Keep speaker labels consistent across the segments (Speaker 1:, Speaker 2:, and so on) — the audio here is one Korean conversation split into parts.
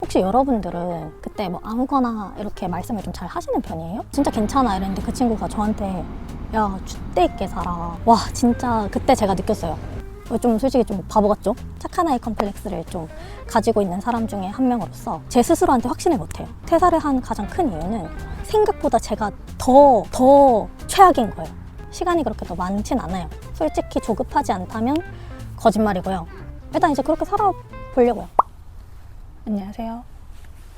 Speaker 1: 혹시 여러분들은 그때 뭐 아무거나 이렇게 말씀을 좀 잘 하시는 편이에요? 진짜 괜찮아 이랬는데 그 친구가 저한테 야 줏대 있게 살아. 와 진짜 그때 제가 느꼈어요. 좀 솔직히 좀 바보 같죠? 착한 아이 컴플렉스를 좀 가지고 있는 사람 중에 한 명으로서 제 스스로한테 확신을 못해요. 퇴사를 한 가장 큰 이유는 생각보다 제가 더 최악인 거예요. 시간이 그렇게 더 많진 않아요. 솔직히 조급하지 않다면 거짓말이고요. 일단 이제 그렇게 살아보려고요. 안녕하세요.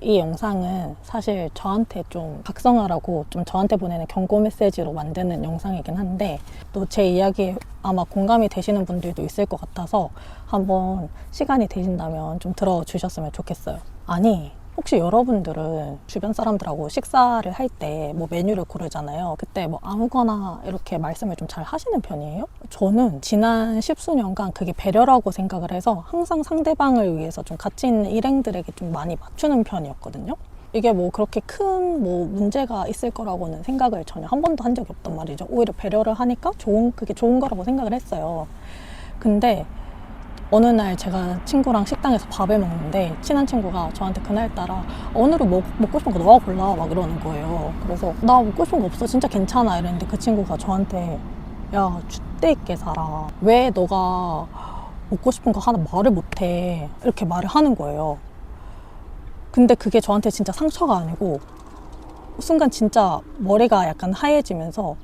Speaker 1: 이 영상은 사실 저한테 좀 각성하라고 좀 저한테 보내는 경고 메시지로 만드는 영상이긴 한데 또 제 이야기에 아마 공감이 되시는 분들도 있을 것 같아서 한번 시간이 되신다면 좀 들어주셨으면 좋겠어요. 아니 혹시 여러분들은 주변 사람들하고 식사를 할 때 뭐 메뉴를 고르잖아요. 그때 뭐 아무거나 이렇게 말씀을 좀 잘 하시는 편이에요? 저는 지난 10수년간 그게 배려라고 생각을 해서 항상 상대방을 위해서 좀 가치 있는 일행들에게 좀 많이 맞추는 편이었거든요. 이게 뭐 그렇게 큰 뭐 문제가 있을 거라고는 생각을 전혀 한 번도 한 적이 없단 말이죠. 오히려 배려를 하니까 그게 좋은 거라고 생각을 했어요. 근데 어느 날 제가 친구랑 식당에서 밥을 먹는데 친한 친구가 저한테 그날따라 오늘은 먹고 싶은 거 너가 골라 막 이러는 거예요. 그래서 나 먹고 싶은 거 없어 진짜 괜찮아 이랬는데 그 친구가 저한테 야 줏대 있게 살아. 왜 너가 먹고 싶은 거 하나 말을 못해 이렇게 말을 하는 거예요. 근데 그게 저한테 진짜 상처가 아니고 순간 진짜 머리가 약간 하얘지면서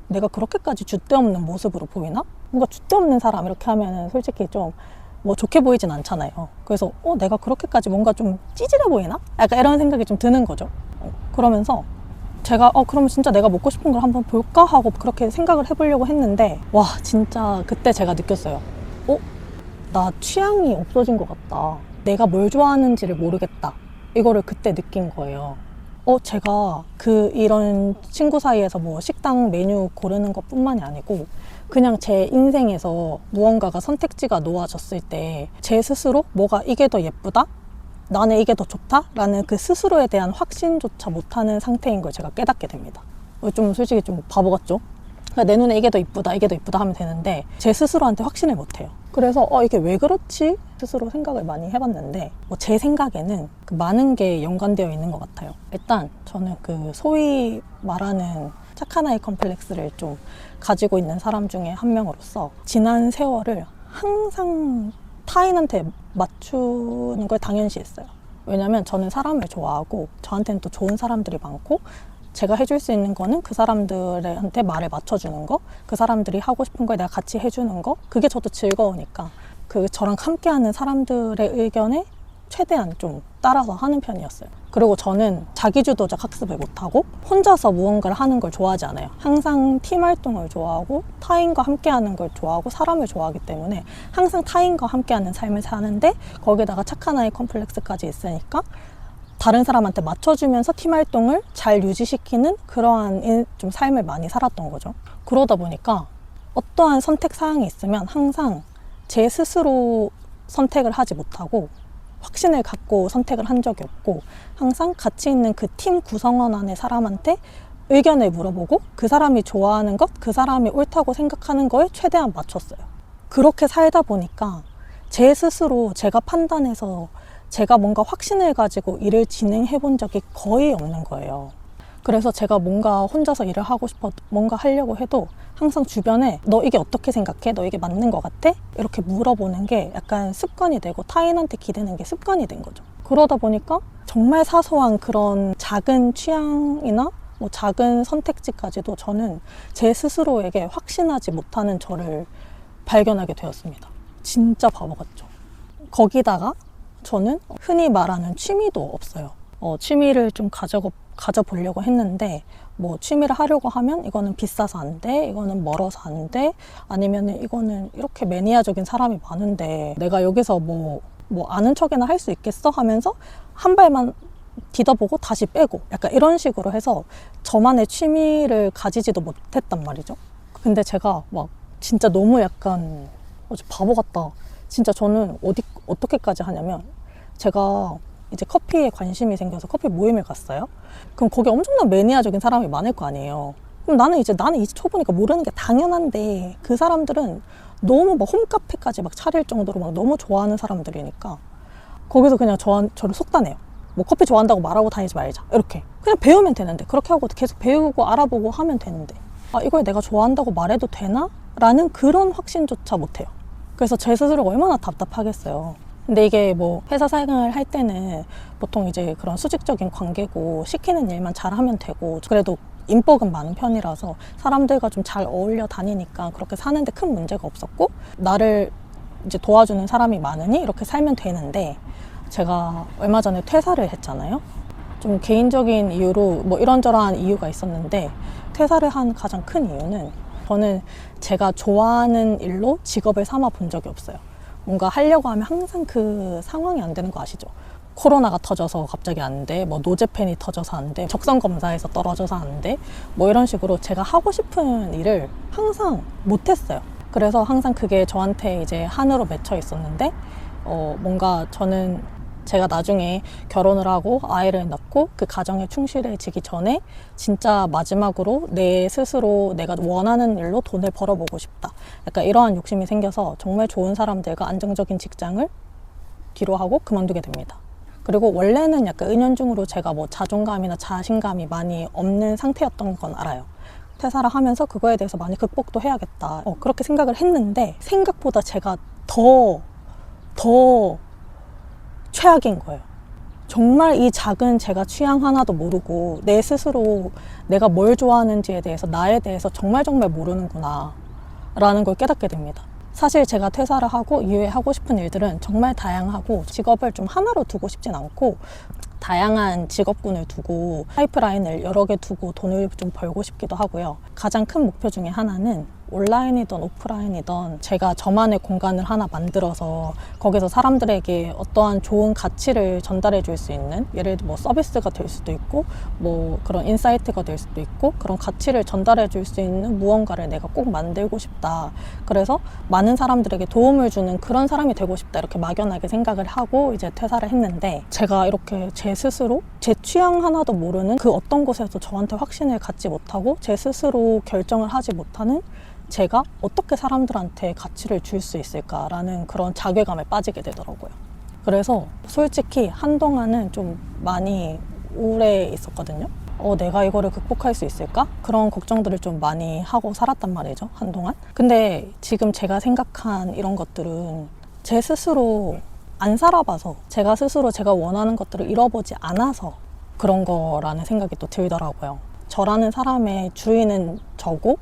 Speaker 1: 내가 그렇게까지 줏대 없는 모습으로 보이나? 뭔가 줏대 없는 사람 이렇게 하면은 솔직히 좀 뭐 좋게 보이진 않잖아요. 그래서 내가 그렇게까지 뭔가 좀 찌질해 보이나? 약간 이런 생각이 좀 드는 거죠. 그러면서 제가 그러면 진짜 내가 먹고 싶은 걸 한번 볼까? 하고 그렇게 생각을 해보려고 했는데 와 진짜 그때 제가 느꼈어요. 나 취향이 없어진 것 같다. 내가 뭘 좋아하는지를 모르겠다. 이거를 그때 느낀 거예요. 제가 이런 친구 사이에서 뭐 식당 메뉴 고르는 것 뿐만이 아니고 그냥 제 인생에서 무언가가 선택지가 놓아졌을 때 제 스스로 뭐가 이게 더 예쁘다? 나는 이게 더 좋다? 라는 그 스스로에 대한 확신조차 못하는 상태인 걸 제가 깨닫게 됩니다. 좀 솔직히 좀 바보 같죠? 그러니까 내 눈에 이게 더 이쁘다 이게 더 이쁘다 하면 되는데 제 스스로한테 확신을 못해요. 그래서 이게 왜 그렇지? 스스로 생각을 많이 해봤는데 제 생각에는 많은 게 연관되어 있는 것 같아요. 일단 저는 소위 말하는 착한 아이 컴플렉스를 좀 가지고 있는 사람 중에 한 명으로서 지난 세월을 항상 타인한테 맞추는 걸 당연시했어요. 왜냐면 저는 사람을 좋아하고 저한테는 또 좋은 사람들이 많고 제가 해줄 수 있는 거는 그 사람들한테 말을 맞춰주는 거, 그 사람들이 하고 싶은 걸 내가 같이 해주는 거, 그게 저도 즐거우니까 저랑 함께하는 사람들의 의견에 최대한 좀 따라서 하는 편이었어요. 그리고 저는 자기주도적 학습을 못하고 혼자서 무언가를 하는 걸 좋아하지 않아요. 항상 팀 활동을 좋아하고 타인과 함께하는 걸 좋아하고 사람을 좋아하기 때문에 항상 타인과 함께하는 삶을 사는데 거기다가 착한 아이 컴플렉스까지 있으니까 다른 사람한테 맞춰주면서 팀 활동을 잘 유지시키는 그러한 좀 삶을 많이 살았던 거죠. 그러다 보니까 어떠한 선택 사항이 있으면 항상 제 스스로 선택을 하지 못하고 확신을 갖고 선택을 한 적이 없고 항상 같이 있는 그 팀 구성원 안의 사람한테 의견을 물어보고 그 사람이 좋아하는 것, 그 사람이 옳다고 생각하는 거에 최대한 맞췄어요. 그렇게 살다 보니까 제 스스로 제가 판단해서 제가 뭔가 확신을 가지고 일을 진행해 본 적이 거의 없는 거예요. 그래서 제가 뭔가 혼자서 일을 하고 싶어 뭔가 하려고 해도 항상 주변에 너 이게 어떻게 생각해? 너 이게 맞는 것 같아? 이렇게 물어보는 게 약간 습관이 되고 타인한테 기대는 게 습관이 된 거죠. 그러다 보니까 정말 사소한 그런 작은 취향이나 뭐 작은 선택지까지도 저는 제 스스로에게 확신하지 못하는 저를 발견하게 되었습니다. 진짜 바보 같죠? 거기다가 저는 흔히 말하는 취미도 없어요. 취미를 좀 가져보려고 했는데 뭐 취미를 하려고 하면 이거는 비싸서 안 돼, 이거는 멀어서 안 돼, 아니면 이거는 이렇게 매니아적인 사람이 많은데 내가 여기서 뭐 아는 척이나 할 수 있겠어? 하면서 한 발만 디뎌보고 다시 빼고 약간 이런 식으로 해서 저만의 취미를 가지지도 못했단 말이죠. 근데 제가 막 진짜 너무 약간 바보 같다. 진짜 저는 어떻게까지 하냐면 제가 이제 커피에 관심이 생겨서 커피 모임을 갔어요. 그럼 거기 엄청난 매니아적인 사람이 많을 거 아니에요. 그럼 나는 이제 초보니까 모르는 게 당연한데 그 사람들은 너무 막 홈카페까지 막 차릴 정도로 막 너무 좋아하는 사람들이니까 거기서 그냥 저를 속단해요. 뭐 커피 좋아한다고 말하고 다니지 말자. 이렇게. 그냥 배우면 되는데. 그렇게 하고 계속 배우고 알아보고 하면 되는데. 아, 이걸 내가 좋아한다고 말해도 되나? 라는 그런 확신조차 못해요. 그래서 제 스스로가 얼마나 답답하겠어요. 근데 이게 뭐 회사 생활을 할 때는 보통 이제 그런 수직적인 관계고 시키는 일만 잘하면 되고 그래도 인복은 많은 편이라서 사람들과 좀 잘 어울려 다니니까 그렇게 사는데 큰 문제가 없었고 나를 이제 도와주는 사람이 많으니 이렇게 살면 되는데 제가 얼마 전에 퇴사를 했잖아요. 좀 개인적인 이유로 뭐 이런저런 이유가 있었는데 퇴사를 한 가장 큰 이유는 저는 제가 좋아하는 일로 직업을 삼아 본 적이 없어요. 뭔가 하려고 하면 항상 그 상황이 안 되는 거 아시죠? 코로나가 터져서 갑자기 안 돼, 뭐 노제팬이 터져서 안 돼, 적성 검사에서 떨어져서 안 돼, 뭐 이런 식으로 제가 하고 싶은 일을 항상 못했어요. 그래서 항상 그게 저한테 이제 한으로 맺혀 있었는데 뭔가 저는 제가 나중에 결혼을 하고 아이를 낳고 그 가정에 충실해지기 전에 진짜 마지막으로 내 스스로 내가 원하는 일로 돈을 벌어보고 싶다. 약간 이러한 욕심이 생겨서 정말 좋은 사람들과 안정적인 직장을 뒤로하고 그만두게 됩니다. 그리고 원래는 약간 은연중으로 제가 뭐 자존감이나 자신감이 많이 없는 상태였던 건 알아요. 퇴사를 하면서 그거에 대해서 많이 극복도 해야겠다. 그렇게 생각을 했는데 생각보다 제가 더 최악인 거예요. 정말 이 작은 제가 취향 하나도 모르고 내 스스로 내가 뭘 좋아하는지에 대해서 나에 대해서 정말 모르는구나 라는 걸 깨닫게 됩니다. 사실 제가 퇴사를 하고 이후에 하고 싶은 일들은 정말 다양하고 직업을 좀 하나로 두고 싶진 않고 다양한 직업군을 두고 파이프라인을 여러 개 두고 돈을 좀 벌고 싶기도 하고요. 가장 큰 목표 중에 하나는 온라인이든 오프라인이든 제가 저만의 공간을 하나 만들어서 거기서 사람들에게 어떠한 좋은 가치를 전달해 줄 수 있는, 예를 들어 뭐 서비스가 될 수도 있고 뭐 그런 인사이트가 될 수도 있고 그런 가치를 전달해 줄 수 있는 무언가를 내가 꼭 만들고 싶다. 그래서 많은 사람들에게 도움을 주는 그런 사람이 되고 싶다. 이렇게 막연하게 생각을 하고 이제 퇴사를 했는데 제가 이렇게 제 스스로 제 취향 하나도 모르는 그 어떤 곳에서 저한테 확신을 갖지 못하고 제 스스로 결정을 하지 못하는 제가 어떻게 사람들한테 가치를 줄 수 있을까라는 그런 자괴감에 빠지게 되더라고요. 그래서 솔직히 한동안은 좀 많이 우울해 있었거든요. 내가 이거를 극복할 수 있을까? 그런 걱정들을 좀 많이 하고 살았단 말이죠, 한동안. 근데 지금 제가 생각한 이런 것들은 제 스스로 안 살아봐서 제가 스스로 제가 원하는 것들을 잃어보지 않아서 그런 거라는 생각이 또 들더라고요. 저라는 사람의 주인은 저고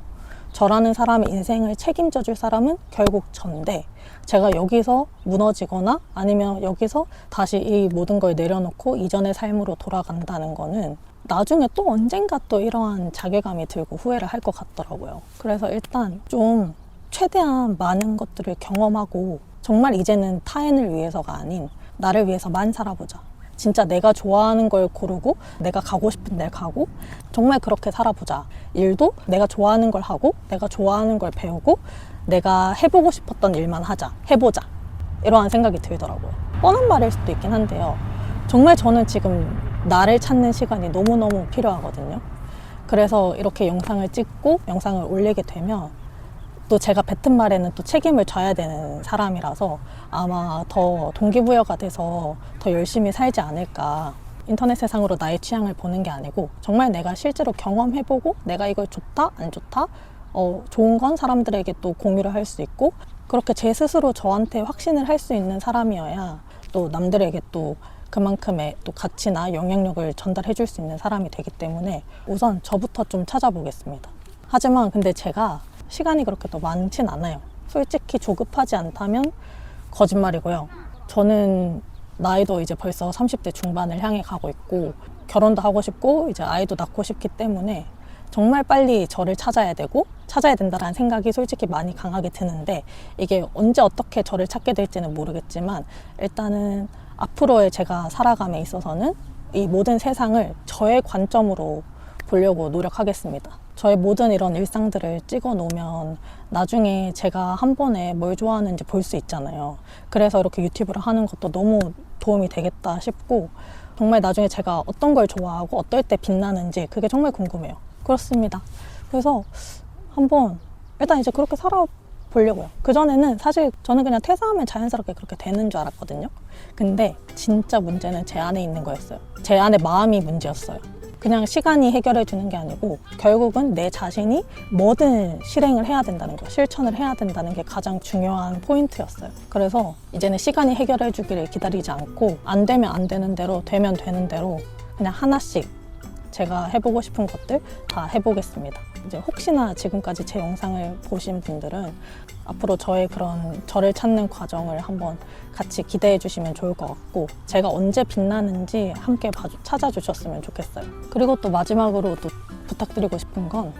Speaker 1: 저라는 사람의 인생을 책임져 줄 사람은 결국 전데 제가 여기서 무너지거나 아니면 여기서 다시 이 모든 걸 내려놓고 이전의 삶으로 돌아간다는 거는 나중에 또 언젠가 또 이러한 자괴감이 들고 후회를 할 것 같더라고요. 그래서 일단 좀 최대한 많은 것들을 경험하고 정말 이제는 타인을 위해서가 아닌 나를 위해서만 살아보자. 진짜 내가 좋아하는 걸 고르고 내가 가고 싶은 데 가고 정말 그렇게 살아보자. 일도 내가 좋아하는 걸 하고 내가 좋아하는 걸 배우고 내가 해보고 싶었던 일만 하자. 해보자. 이러한 생각이 들더라고요. 뻔한 말일 수도 있긴 한데요. 정말 저는 지금 나를 찾는 시간이 너무너무 필요하거든요. 그래서 이렇게 영상을 찍고 영상을 올리게 되면 또 제가 뱉은 말에는 또 책임을 져야 되는 사람이라서 아마 더 동기부여가 돼서 더 열심히 살지 않을까. 인터넷 세상으로 나의 취향을 보는 게 아니고 정말 내가 실제로 경험해보고 내가 이걸 좋다, 안 좋다, 좋은 건 사람들에게 또 공유를 할 수 있고 그렇게 제 스스로 저한테 확신을 할 수 있는 사람이어야 또 남들에게 또 그만큼의 또 가치나 영향력을 전달해 줄 수 있는 사람이 되기 때문에 우선 저부터 좀 찾아보겠습니다. 하지만 근데 제가 시간이 그렇게 또 많진 않아요. 솔직히 조급하지 않다면 거짓말이고요. 저는 나이도 이제 벌써 30대 중반을 향해 가고 있고 결혼도 하고 싶고 이제 아이도 낳고 싶기 때문에 정말 빨리 저를 찾아야 되고 찾아야 된다는 생각이 솔직히 많이 강하게 드는데 이게 언제 어떻게 저를 찾게 될지는 모르겠지만 일단은 앞으로의 제가 살아감에 있어서는 이 모든 세상을 저의 관점으로 보려고 노력하겠습니다. 저의 모든 이런 일상들을 찍어 놓으면 나중에 제가 한 번에 뭘 좋아하는지 볼 수 있잖아요. 그래서 이렇게 유튜브를 하는 것도 너무 도움이 되겠다 싶고 정말 나중에 제가 어떤 걸 좋아하고 어떨 때 빛나는지 그게 정말 궁금해요. 그렇습니다. 그래서 한번 일단 이제 그렇게 보려고요. 그전에는 사실 저는 그냥 퇴사하면 자연스럽게 그렇게 되는 줄 알았거든요. 근데 진짜 문제는 제 안에 있는 거였어요. 제 안에 마음이 문제였어요. 그냥 시간이 해결해 주는 게 아니고 결국은 내 자신이 뭐든 실행을 해야 된다는 거, 실천을 해야 된다는 게 가장 중요한 포인트였어요. 그래서 이제는 시간이 해결해 주기를 기다리지 않고 안 되면 안 되는 대로, 되면 되는 대로 그냥 하나씩 제가 해보고 싶은 것들 다 해보겠습니다. 이제 혹시나 지금까지 제 영상을 보신 분들은 앞으로 저의 그런 저를 찾는 과정을 한번 같이 기대해 주시면 좋을 것 같고, 제가 언제 빛나는지 함께 찾아주셨으면 좋겠어요. 그리고 또 마지막으로 또 부탁드리고 싶은 건,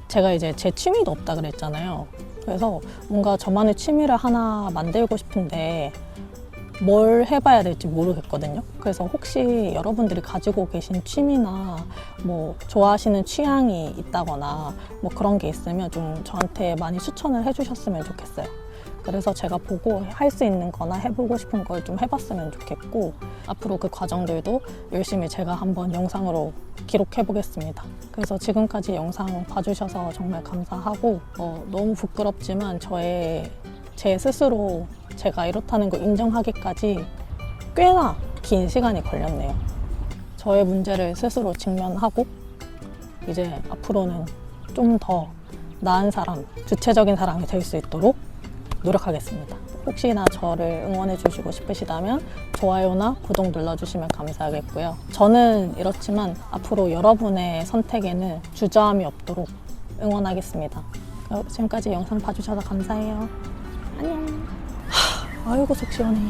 Speaker 1: 제가 이제 제 취미도 없다 그랬잖아요. 그래서 뭔가 저만의 취미를 하나 만들고 싶은데 뭘 해봐야 될지 모르겠거든요. 그래서 혹시 여러분들이 가지고 계신 취미나 뭐 좋아하시는 취향이 있다거나 뭐 그런 게 있으면 좀 저한테 많이 추천을 해주셨으면 좋겠어요. 그래서 제가 보고 할 수 있는 거나 해보고 싶은 걸 좀 해봤으면 좋겠고, 앞으로 그 과정들도 열심히 제가 한번 영상으로 기록해 보겠습니다. 그래서 지금까지 영상 봐주셔서 정말 감사하고, 너무 부끄럽지만 제 스스로 제가 이렇다는 걸 인정하기까지 꽤나 긴 시간이 걸렸네요. 저의 문제를 스스로 직면하고 이제 앞으로는 좀 더 나은 사람, 주체적인 사람이 될 수 있도록 노력하겠습니다. 혹시나 저를 응원해 주시고 싶으시다면 좋아요나 구독 눌러주시면 감사하겠고요. 저는 이렇지만 앞으로 여러분의 선택에는 주저함이 없도록 응원하겠습니다. 지금까지 영상 봐주셔서 감사해요. 안녕. 아이고 속 시원해.